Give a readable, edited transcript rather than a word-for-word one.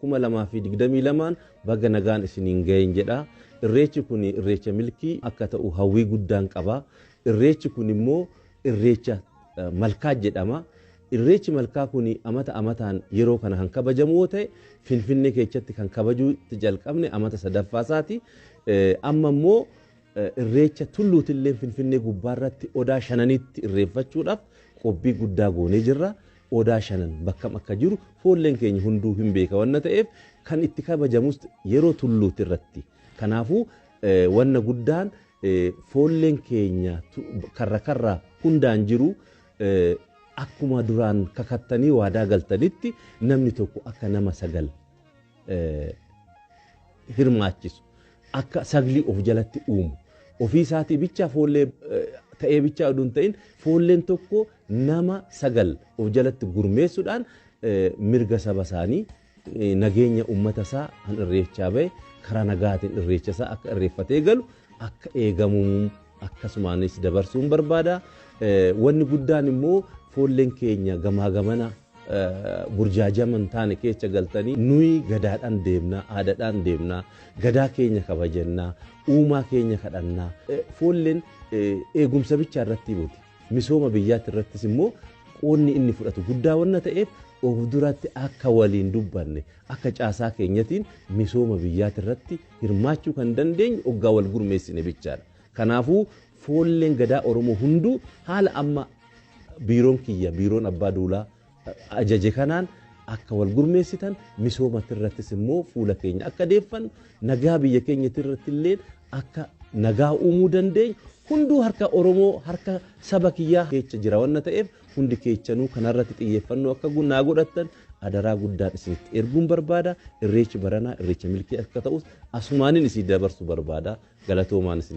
2022 baga nagaan isiniin ga'een jedha. Irreechi kun irreecha milkii akka ta'u hawwii guddaan qaba. Irreechi kun immoo irreecha malkaa jedhama. Irreechi malkaa kun amata amataan yeroo kana kan kabajamu yoo ta'e Finfinnee keessatti kan kabajuutti jalqabne amata sadaffaasaati. Amma immoo irreecha tulluutillee Finfinnee gubbaarratti odaa shananitti irreeffachuudhaaf qophii guddaa goonee jirra. Odaa shanan bakkam akka jiru foolleen keenya hunduu hin beeka wanna ta'eef kan itti kabajamus yeroo tulluuti irratti. Kanaafuu wanna guddaan foolleen keenya karra hundaan jiru akkuma duraan kakattanii waadaa galtanitti namni tokko akka nama sagal hirmaachisu akka sagli of jalatti uumu ofii isaatii bicha foollee ta'ee bicha oduun ta'in foolleen tokko nama sagal of jalatti gurmeessuudhaan mirga saba isaanii nageenya ummata isaa han irreechaa bahe karaa nagaatiin irreecha isaa akka irreeffatee galu akka eegamu akkasumaanis dabarsuun barbaada. Wanni guddaan immoo foolleen keenya gamaa gamana burjaajaman taane keessa galtanii nuyi gadaadhaan deemnaa aadaadhaan deemnaa gadaa keenya kabajannaa uumaa keenya kadhannaa foolleen eegumsa bichaa irratti buuti misooma biyyaatti irrattis immoo qoonni inni fudhatu guddaa wanna ta'eef of duratti akka waliin dubbanne akka caasaa keenyatiin misooma biyyaatti irratti hirmaachuu kan dandeenyu oggaa wal gurmeessine bichaadha. Kanaafuu foolleen gadaa Oromoo hunduu haala amma biiroon kiyya biiroon abbaa duulaa ajaje kanaan akka wal gurmeessitan misooma irrattis immoo fuula keenya akka deeffan nagaa biyya keenyatti irratti illee akka nagaa uumuu dandeenyu hunduu harka Oromoo harka saba kiyyaa keessa jira wanna ta'eef hundi keechanuu kanarratti xiyyeeffannoo akka gunnaa godhattan adaraa guddaan isinitti erguun barbaada. Irreechi baranaa irreecha milkii akka ta'us asumaanin isii dabarsu barbaada. Galatoomaan isin